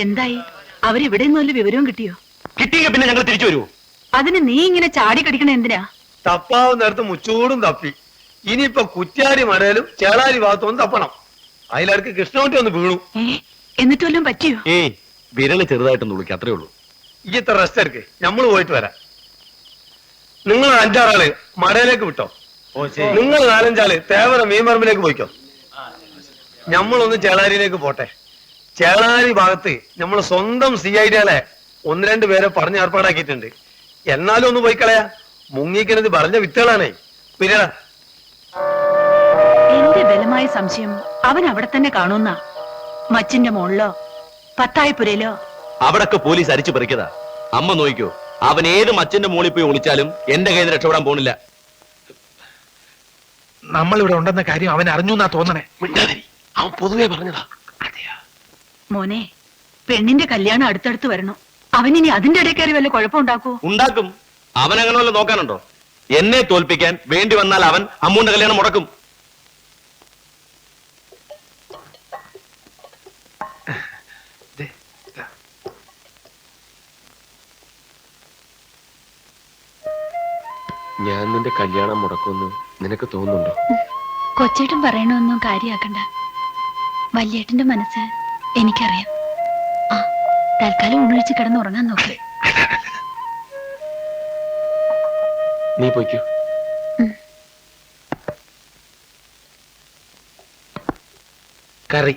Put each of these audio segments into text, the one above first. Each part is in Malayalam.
എന്തായി? അവരിവിടെ നിന്നല്ല വിവരവും കിട്ടിയോ? കിട്ടിയ പിന്നെ ഞങ്ങൾ തിരിച്ചു വരുമോ? അതിന് നീ ഇങ്ങനെ ചാടി കടിക്കണ എന്തിനാ? തപ്പാവുന്ന നേരത്ത് മുച്ചൂടും തപ്പി. ഇനിയിപ്പൊ കുറ്റ്യാടി മടയിലും ചേളാരി ഭാഗത്തൊന്നും തപ്പണം. അതിലർക്ക് കൃഷ്ണകുട്ടി ഒന്ന് വീണു. എന്നിട്ട് വല്ലതും പറ്റിയോ? വിരല് ചെറുതായിട്ടൊന്ന് വിളിക്കുക, അത്രേ ഉള്ളൂ. ഈ ഇത്ര റെസ്റ്റ് എടുക്ക്, നമ്മള് പോയിട്ട് വരാം. നിങ്ങൾ 5-6 ആള് മടയിലേക്ക് വിട്ടോ. നിങ്ങൾ 4-5 ആള് തേവര മീൻപറമ്പിലേക്ക് പോയിക്കോ. നമ്മളൊന്ന് ചേളാരിയിലേക്ക് പോട്ടെ. ചേളാരി ഭാഗത്ത് നമ്മള് സ്വന്തം CID-കളെ 1-2 പേരെ പറഞ്ഞ് ഏർപ്പാടാക്കിയിട്ടുണ്ട്. എന്നാലും ഒന്ന് പോയി കളയാ. മുങ്ങിക്കുന്നത് പറഞ്ഞ വിത്തുകളാണേ. പിന്നീടാ എന്റെ ബലമായ സംശയം അവൻ അവിടെ തന്നെ കാണുന്ന മച്ചിന്റെ മുകളിലോ പത്തായപ്പുരയിലോ. അവിടൊക്കെ പോലീസ് അരിച്ചു പറിക്കതാ. അമ്മ നോക്കിക്കോ, അവൻ ഏത് മച്ചന്റെ മുകളിൽ പോയി ഒളിച്ചാലും എന്റെ കയ്യിൽ നിന്ന് രക്ഷപ്പെടാൻ പോണില്ല. നമ്മളിവിടെ ഉണ്ടെന്ന കാര്യം അവൻ അറിഞ്ഞു എന്നാ തോന്നണേ. അവൻ പൊതുവെ പറഞ്ഞതാ. മോനെ, പെണ്ണിന്റെ കല്യാണം അടുത്തടുത്ത് വരണം. അവനിനി അതിന്റെ ഇടയിൽ കയറി വല്ല കുഴപ്പമുണ്ടാക്കൂ? ഉണ്ടാക്കും. അവൻ അങ്ങനെ വല്ല നോക്കാനുണ്ടോ? എന്നെ തോൽപ്പിക്കാൻ വേണ്ടി വന്നാൽ അവൻ അമ്മൂന്റെ കല്യാണം മുടക്കും. ഞാൻ നിന്റെ കല്യാണം മുടക്കുമെന്ന് നിനക്ക് തോന്നുന്നുണ്ടോ? കൊച്ചേട്ടൻ പറയണൊന്നും കാര്യാക്കണ്ട. വല്യേട്ടന്റെ മനസ്സ് എനിക്കറിയാം. ആ, തൽക്കാലം ഉണഴിച്ച് കിടന്നുറങ്ങാൻ നോക്കേ. നീ പോയിക്കോ. കറി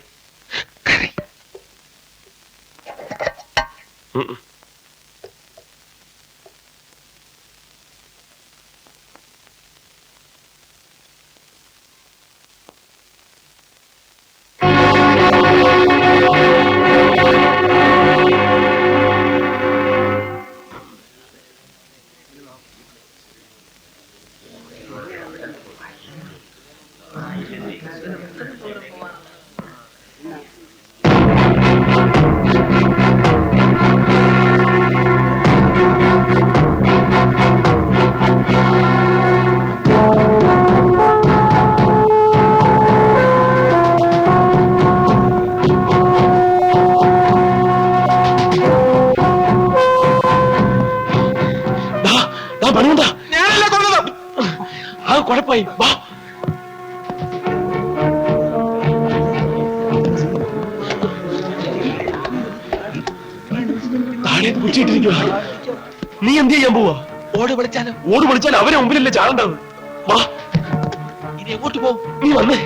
കുഴപ്പമായി. താഴെ കുടിച്ചിട്ടിരിക്കുക. നീ എന്ത് ചെയ്യാൻ പോവാ? ഓട് വിളിച്ചാൽ അവരെ മുമ്പിലല്ലേ ചാടേണ്ടത്. വാ, ഇനി എങ്ങോട്ട് പോ? നീ വന്നേ.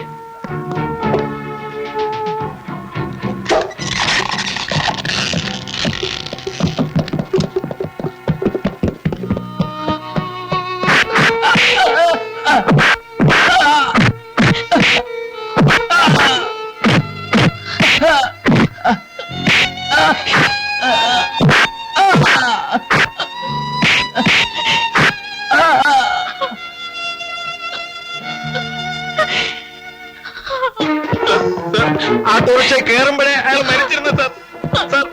ആ ടോർച്ച് കേറുമ്പോഴേ അയാൾ മരിച്ചിരുന്നു സാർ. സാർ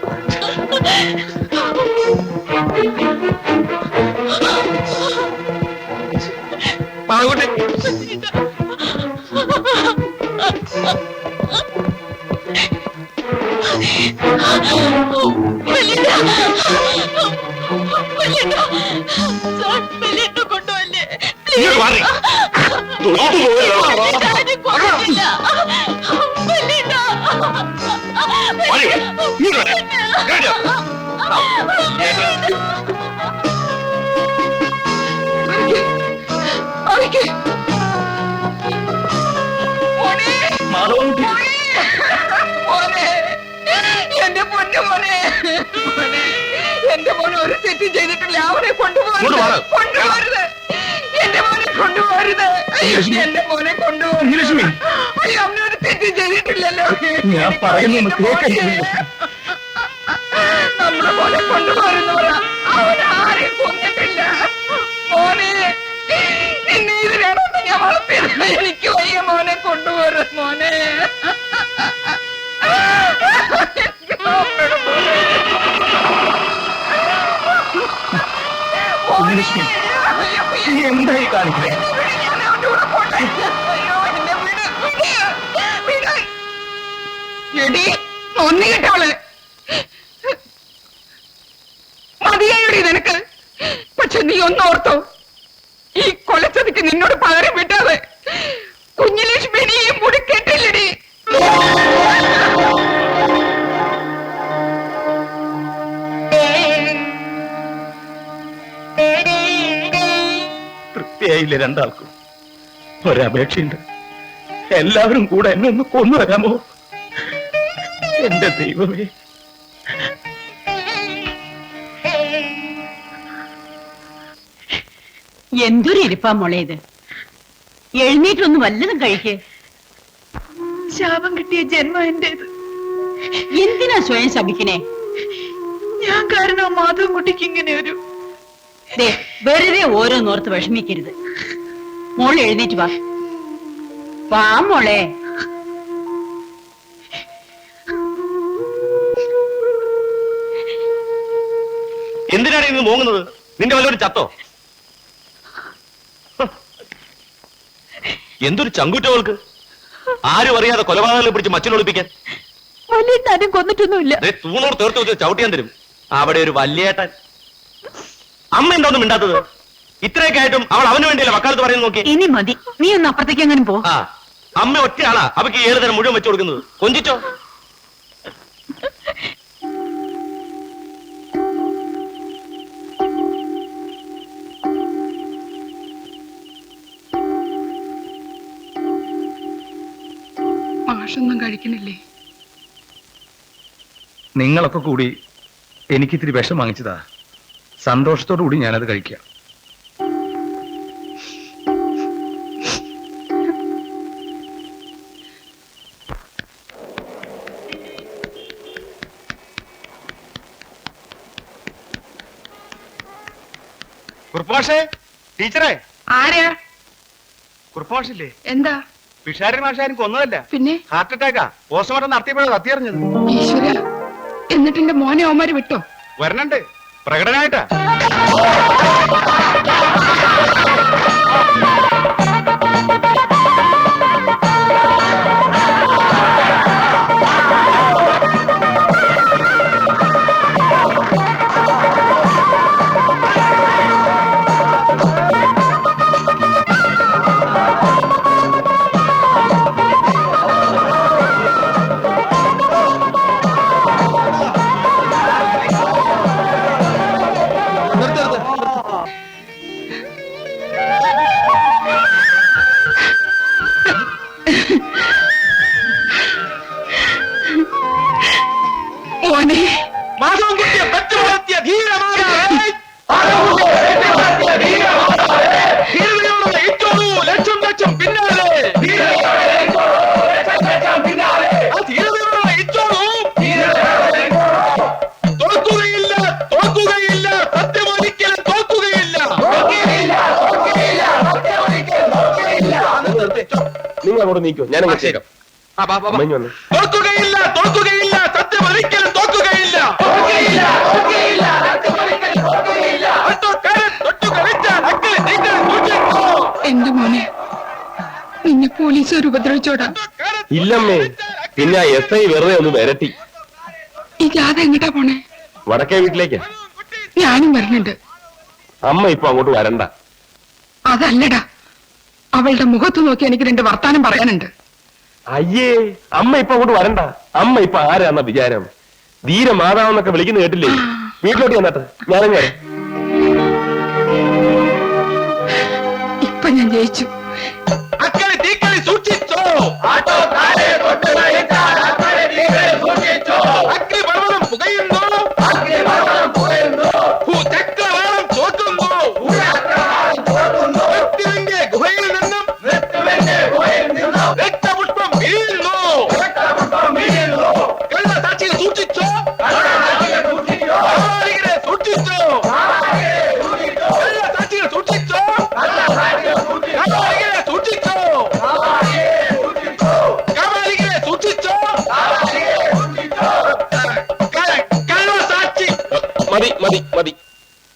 പാകുട്ടി കൊണ്ടുവല്ലേ? എന്റെ പൊന്നു മോനെ, എന്റെ മോനെ ഒരു തെറ്റും ചെയ്തിട്ടില്ല. അവനെ കൊണ്ടുപോകരുത്. എന്റെ മോനെ കൊണ്ടുപോകരുത്. എന്റെ മോനെ കൊണ്ടുപോകരുത്. അവനൊരു തെറ്റും ചെയ്തിട്ടില്ലല്ലോ. ഞാൻ പറയുന്നു നമ്മുടെ മോനെ കൊണ്ടുപോകുന്നവരാ. അവൻ ആരെയും കൊന്നിട്ടില്ല. മോനെ, നിന്നെ ഇതിനാണോ ഞാൻ വളർത്തിയത്? എനിക്ക് വയ്യ മോനെ, കൊണ്ടുപോകരുത് മോനെ. എന്തായി കാണിക്കേ? എടി ഒന്നി കിട്ടവള് ഒന്നോർത്തോ, ഈ കൊലച്ചതിക്ക് നിന്നോട് പകരം വിട്ടാതെ കുഞ്ഞിലക്ഷ്മിനെയും മുടിക്കെട്ടില്ലടി. തൃപ്തിയായില്ലേ രണ്ടാൾക്കും? ഒരപേക്ഷയുണ്ട്, എല്ലാവരും കൂടെ എന്നെ ഒന്ന് കൊന്നുവരാമോ? എന്റെ ദൈവമേ. എന്തൊരു ഇരിപ്പാ മോളെ ഇത്. എഴുന്നേറ്റൊന്ന് വല്ലതും കഴിക്കേ. ശാപം കിട്ടിയ ജന്മം എന്റേത്. എന്തിനാ സ്വയം ശപിക്കണേ? ഞാൻ കാരണം മാധവൻകുട്ടിക്ക് ഇങ്ങനെ ഒരു ദേ, വെറുതെ ഓരോന്നോർത്ത് വിഷമിക്കരുത്. മോൾ എഴുന്നേറ്റ് വാ. വാ മോളെ. എന്തിനാണ് ഇന്ന് മൂങ്ങുന്നത്? നിന്റെ വല്ലൊരു ചത്തോ? എന്തൊരു ചങ്കുറ്റവൾക്ക്! ആരും അറിയാതെ കൊലപാതകങ്ങളെ പിടിച്ച് മച്ചിനൊളിപ്പിക്കാൻ. വലിയ കൊന്നിട്ടൊന്നുമില്ല. തൂണോട് തീർത്ത് വെച്ച് ചവിട്ടിയാൻ തരും. അവിടെ ഒരു വല്യേട്ടൻ. അമ്മ എന്താന്നും മിണ്ടാത്തത്? ഇത്രയൊക്കെ ആയിട്ടും അവൾ അവന് വേണ്ടിയല്ല വക്കാലത്ത് പറയുന്നത്. നോക്കി, ഇനി മതി. നീ ഒന്ന് അപ്പുറത്തേക്ക് അങ്ങനെ പോ. ആ, അമ്മ ഒറ്റയാളാ അവക്ക് 7 തരം മുഴുവൻ വെച്ചു കൊടുക്കുന്നത്. കൊഞ്ചിച്ചോ? മാഷൊന്നും കഴിക്കണില്ലേ? നിങ്ങളൊക്കെ കൂടി എനിക്കിത്തിരി വിഷം വാങ്ങിച്ചതാ. സന്തോഷത്തോടു കൂടി ഞാനത് കഴിക്കാം. കുറുപ്പാഷേ, ടീച്ചറെ. ആരാ? കുറുപ്പാഷില്ലേ? എന്താ? പിഷാരൻ മാഷാരും കൊന്നതല്ല, പിന്നെ ഹാർട്ട് അറ്റാക്കാ. പോസ്റ്റ്മോർട്ടം നടത്തിയപ്പോഴാണ് സത്യം അറിഞ്ഞത്. ഈശ്വര, എന്നിട്ട് എന്റെ മോനെ അവന്മാര് വിട്ടോ? വരണുണ്ട്, പ്രകടനായിട്ടാ. മോനെ, മാധവൻകുട്ടിയെ പെറ്റു വളർത്തിയ ധീരമാതാവേ, ധീരതയോടെ ഇട്ടോളൂ ലക്ഷം ലക്ഷം പിന്നാലെ. ആ ധീരതയോടെ ഇട്ടോളൂ. തോൽക്കുകയില്ല, തോൽക്കുകയില്ല, സത്യമൊരിക്കലും തോൽക്കുകയില്ല. നിങ്ങൾ അങ്ങോട്ട് നീക്കോ, ഞാൻ അങ്ങോട്ടേക്കാം. തോൽക്കുകയില്ല, തോൽക്കുകയില്ല, സത്യം ഒരിക്കലും തോൽക്കുകയില്ല. എന്റെ മോനെ, നിന്നെ പോലീസുകാർ ഉപദ്രവിച്ചോടാ? ഇല്ലമ്മേ, പിന്നെ SI വെറുതെ ഒന്ന് വരട്ടി. ഈ ജാഥ എങ്ങട്ടാ പോണേ? വടക്കേ വീട്ടിലേക്കാ. ഞാനും വരുന്നുണ്ട്. അമ്മ ഇപ്പൊ അങ്ങോട്ട് വരണ്ട. അതല്ലടാ, അവളുടെ മുഖത്ത് നോക്കി എനിക്ക് 2 വർത്താനം പറയാനുണ്ട്. അയ്യേ, അമ്മ ഇപ്പൊ അങ്ങോട്ട് വരണ്ട. അമ്മ ഇപ്പൊ ആരാന്ന വിചാരം? ധീര മാതാവെന്നൊക്കെ വിളിക്കുന്ന കേട്ടില്ലേ? വീട്ടിലോട്ട് വന്നിട്ട് ഞാനങ്ങ് ഇപ്പൊ ഞാൻ ജയിച്ചു. അക്കളി തീക്കളി സൂക്ഷിച്ചോ. അഗ്നിപർവ്വതം പുകയുന്നു. ഭൂചക്രവാളം ചോർത്തുന്നു. മൃത്യുവിന്റെ ഗുഹയിൽ നിന്നും രക്തപുഷ്പം വീഴുന്നു. കള്ളസാക്ഷിയെ സൂക്ഷിച്ചോ. കള്ളസാക്ഷിയെ സൂക്ഷിച്ചോ. കള്ളസാക്ഷിയെ സൂക്ഷിച്ചോ. കള്ളസാക്ഷിയെ സൂക്ഷിച്ചോ. കള്ളസാക്ഷിയെ സൂക്ഷിച്ചോ. കള്ളസാക്ഷി. മതി മതി മതി.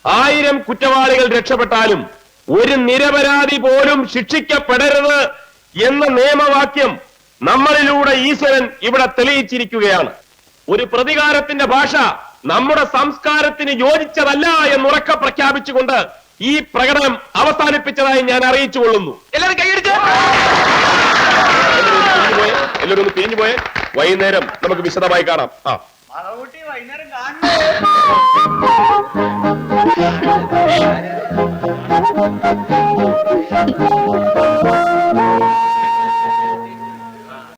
1000 കുറ്റവാളികൾ രക്ഷപ്പെട്ടാലും ഒരു നിരപരാധി പോലും ശിക്ഷിക്കപ്പെടരുത് എന്ന നിയമവാക്യം നമ്മളിലൂടെ ഈശ്വരൻ ഇവിടെ തെളിയിച്ചിരിക്കുകയാണ്. ഒരു പ്രതികാരത്തിന്റെ ഭാഷ നമ്മുടെ സംസ്കാരത്തിന് യോജിച്ചതല്ല എന്നുറക്കെ പ്രഖ്യാപിച്ചുകൊണ്ട് ഈ പ്രകടനം അവസാനിപ്പിച്ചതായി ഞാൻ അറിയിച്ചുകൊള്ളുന്നു. എല്ലാവരും കൈയടിച്ച് എല്ലാവരും ഒന്ന് പിരിഞ്ഞു പോയെ. വൈകുന്നേരം നമുക്ക് വിശദമായി കാണാം. വൈകുന്നേരം കാണുന്നു.